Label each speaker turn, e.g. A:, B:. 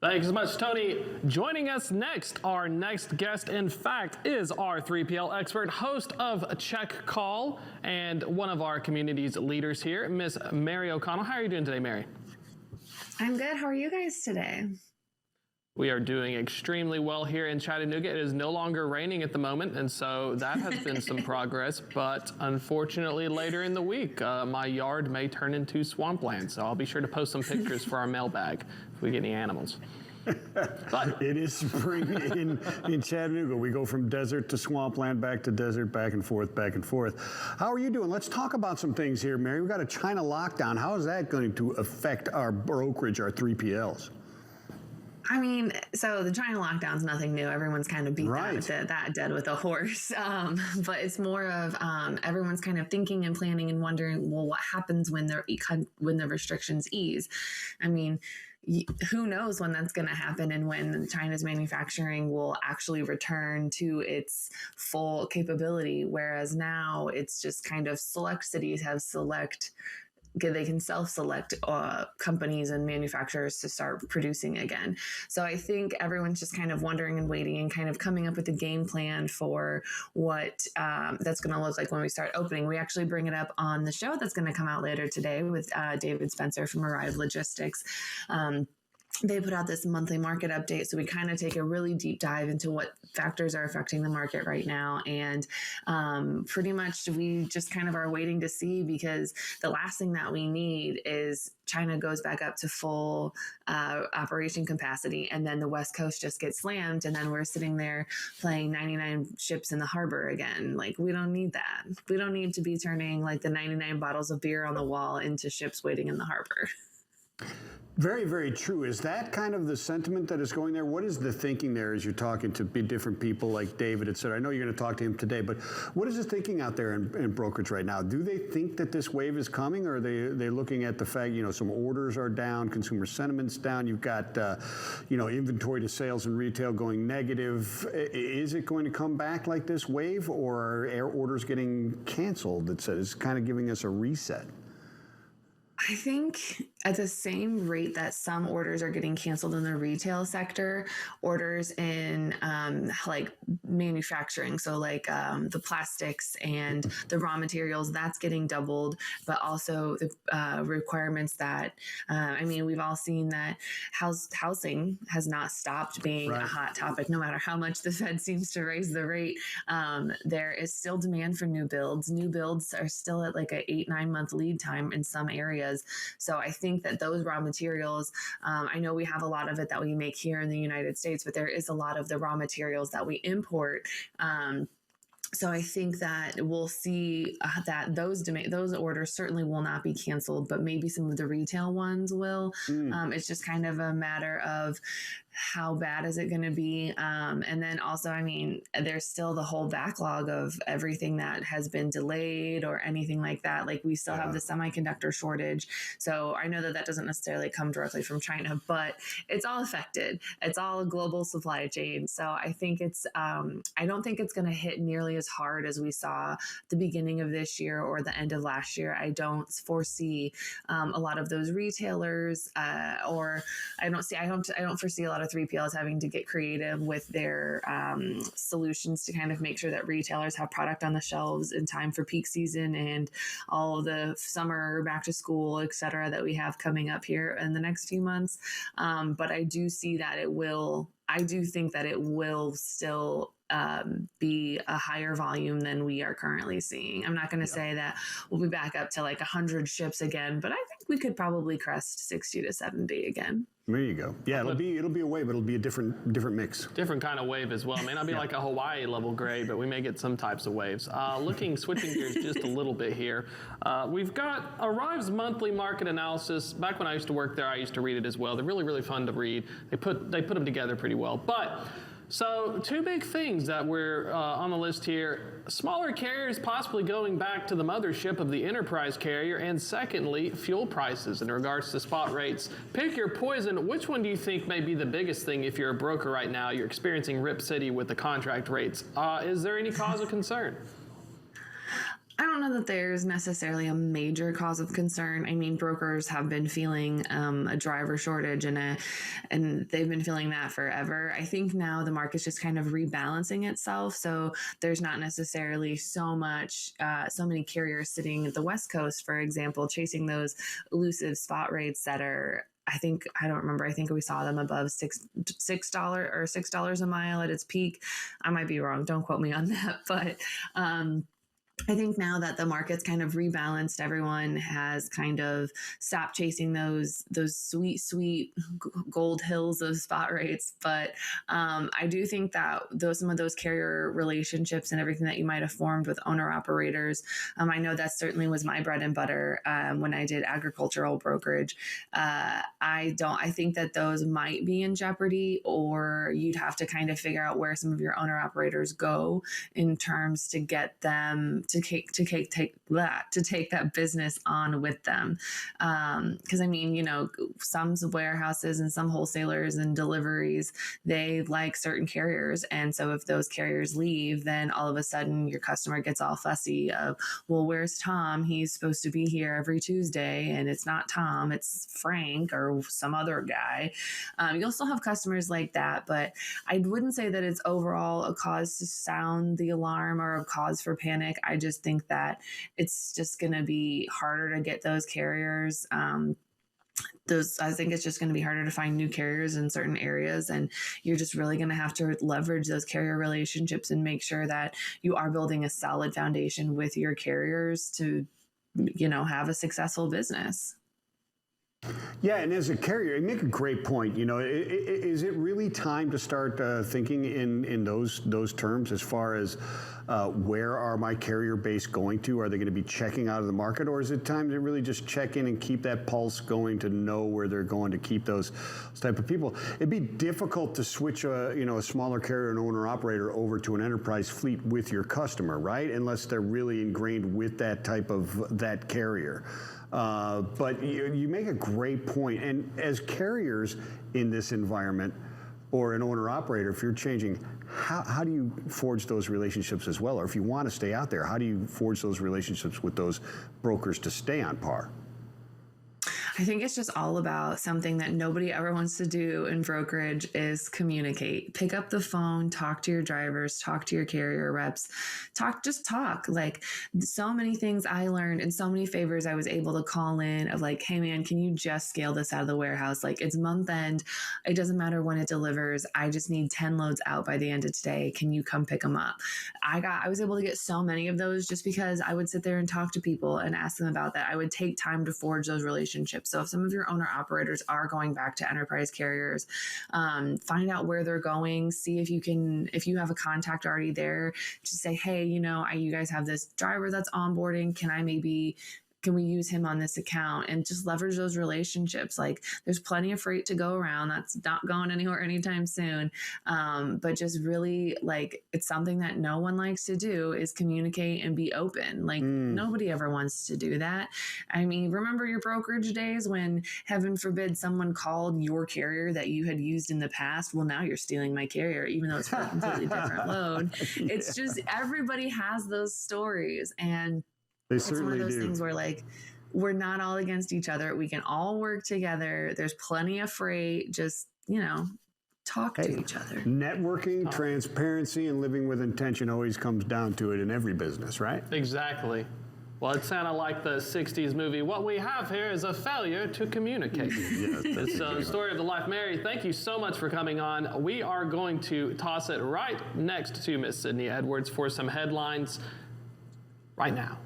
A: Thanks so much, Tony. Joining us next, our next guest, in fact, is our 3PL expert, host of Check Call, and one of our community's leaders here, Miss Mary O'Connell. How are you doing today, Mary?
B: I'm good. How are you guys today?
A: We are doing extremely well here in Chattanooga. It is no longer raining at the moment, and so that has been some progress. But unfortunately, later in the week, my yard may turn into swampland. So I'll be sure to post some pictures for our mailbag if we get any animals.
C: But it is spring in Chattanooga. We go from desert to swampland, back to desert, back and forth, back and forth. How are you doing? Let's talk about some things here, Mary. We've got a China lockdown. How is that going to affect our brokerage, our 3PLs?
B: I mean, so the China lockdown's nothing new. Everyone's kind of beat that dead with a horse. But it's more of everyone's kind of thinking and planning and wondering, well, what happens when the restrictions ease? I mean, who knows when that's going to happen and when China's manufacturing will actually return to its full capability. Whereas now it's just kind of select cities have they can self-select companies and manufacturers to start producing again. So I think everyone's just kind of wondering and waiting and kind of coming up with a game plan for what that's going to look like when we start opening. We actually bring it up on the show that's going to come out later today with David Spencer from Arrive Logistics. They put out this monthly market update. So we kind of take a really deep dive into what factors are affecting the market right now. And pretty much we just kind of are waiting to see, because the last thing that we need is China goes back up to full operation capacity, and then the West Coast just gets slammed, and then we're sitting there playing 99 ships in the harbor again. Like, we don't need that. We don't need to be turning like the 99 bottles of beer on the wall into ships waiting in the harbor.
C: Very, very true. Is that kind of the sentiment that is going there? What is the thinking there as you're talking to different people like David, et cetera? I know you're going to talk to him today, but what is the thinking out there in brokerage right now? Do they think that this wave is coming, or are they looking at the fact, some orders are down, consumer sentiment's down, you've got, inventory to sales and retail going negative. Is it going to come back like this wave, or are air orders getting canceled? That is kind of giving us a reset.
B: I think at the same rate that some orders are getting canceled in the retail sector, orders in like manufacturing, so like the plastics and the raw materials, that's getting doubled. But also the requirements that, we've all seen that housing has not stopped being a hot topic, no matter how much the Fed seems to raise the rate. There is still demand for new builds. New builds are still at like an 8-9 month lead time in some areas. So I think that those raw materials, I know we have a lot of it that we make here in the United States, but there is a lot of the raw materials that we import. So I think that we'll see that those orders certainly will not be canceled, but maybe some of the retail ones will. It's just kind of a matter of how bad is it going to be? And then also, there's still the whole backlog of everything that has been delayed or anything like that. Like, we still have the semiconductor shortage. So I know that doesn't necessarily come directly from China, but it's all affected. It's all a global supply chain. So I think I don't think it's going to hit nearly as hard as we saw the beginning of this year or the end of last year. I don't foresee a lot of those retailers, or I don't foresee a lot of 3PLs having to get creative with their solutions to kind of make sure that retailers have product on the shelves in time for peak season and all of the summer back to school, et cetera, that we have coming up here in the next few months. But I do see that I do think that it will still be a higher volume than we are currently seeing. I'm not going to say that we'll be back up to like 100 ships again, but I think we could probably crest 60 to 70 again.
C: There you go. Yeah, it'll be a wave, but it'll be a different mix.
A: Different kind of wave as well. It may not be like a Hawaii level gray, but we may get some types of waves. Switching gears just a little bit here. We've got Arrive's monthly market analysis. Back when I used to work there, I used to read it as well. They're really, really fun to read. They put them together pretty well. So two big things that we're on the list here: smaller carriers possibly going back to the mothership of the enterprise carrier, and secondly, fuel prices in regards to spot rates. Pick your poison. Which one do you think may be the biggest thing if you're a broker right now? You're experiencing Rip City with the contract rates. Is there any cause of concern?
B: I don't know that there's necessarily a major cause of concern. I mean, brokers have been feeling a driver shortage and they've been feeling that forever. I think now the market's just kind of rebalancing itself. So there's not necessarily so many carriers sitting at the West Coast, for example, chasing those elusive spot rates that are, I think we saw them above $6 or $6 a mile at its peak. I might be wrong. Don't quote me on that, but I think now that the market's kind of rebalanced, everyone has kind of stopped chasing those sweet gold hills of spot rates. But I do think that some of those carrier relationships and everything that you might have formed with owner operators, I know that certainly was my bread and butter when I did agricultural brokerage. I think that those might be in jeopardy, or you'd have to kind of figure out where some of your owner operators go in terms to get them to take that business on with them. Because I mean, some warehouses and some wholesalers and deliveries, they like certain carriers. And so if those carriers leave, then all of a sudden your customer gets all fussy of, well, where's Tom? He's supposed to be here every Tuesday, and it's not Tom, it's Frank or some other guy. You'll still have customers like that, but I wouldn't say that it's overall a cause to sound the alarm or a cause for panic. I just think that it's just going to be harder to get those carriers. I think it's just going to be harder to find new carriers in certain areas, and you're just really going to have to leverage those carrier relationships and make sure that you are building a solid foundation with your carriers to, have a successful business.
C: Yeah, and as a carrier, you make a great point. Is it really time to start thinking in those terms as far as where are my carrier base going to? Are they going to be checking out of the market, or is it time to really just check in and keep that pulse going to know where they're going to keep those type of people? It'd be difficult to switch a smaller carrier and owner operator over to an enterprise fleet with your customer, right? Unless they're really ingrained with that type of that carrier. But you make a great point. And as carriers in this environment, or an owner operator, if you're changing, how do you forge those relationships as well? Or if you want to stay out there, how do you forge those relationships with those brokers to stay on par?
B: I think it's just all about something that nobody ever wants to do in brokerage is communicate. Pick up the phone, talk to your drivers, talk to your carrier reps, just talk. Like, so many things I learned and so many favors I was able to call in of like, hey man, can you just scale this out of the warehouse? Like, it's month end. It doesn't matter when it delivers. I just need 10 loads out by the end of today. Can you come pick them up? I was able to get so many of those just because I would sit there and talk to people and ask them about that. I would take time to forge those relationships. So if some of your owner operators are going back to enterprise carriers, find out where they're going, see if you have a contact already there, just say, hey, you guys have this driver that's onboarding. Can we use him on this account? And just leverage those relationships. Like, there's plenty of freight to go around. That's not going anywhere anytime soon. But just really, like, it's something that no one likes to do is communicate and be open. Like, nobody ever wants to do that. I mean, remember your brokerage days when, heaven forbid, someone called your carrier that you had used in the past? Well, now you're stealing my carrier, even though it's for a completely different load. Yeah. It's just, everybody has those stories. And it's one of those things where, like, we're not all against each other. We can all work together. There's plenty of freight. Just, talk to each other.
C: Networking, transparency, and living with intention always comes down to it in every business, right?
A: Exactly. Well, it sounded like the 60s movie. What we have here is a failure to communicate. Yes, it's the story of the life. Mary, thank you so much for coming on. We are going to toss it right next to Miss Sydney Edwards for some headlines right now.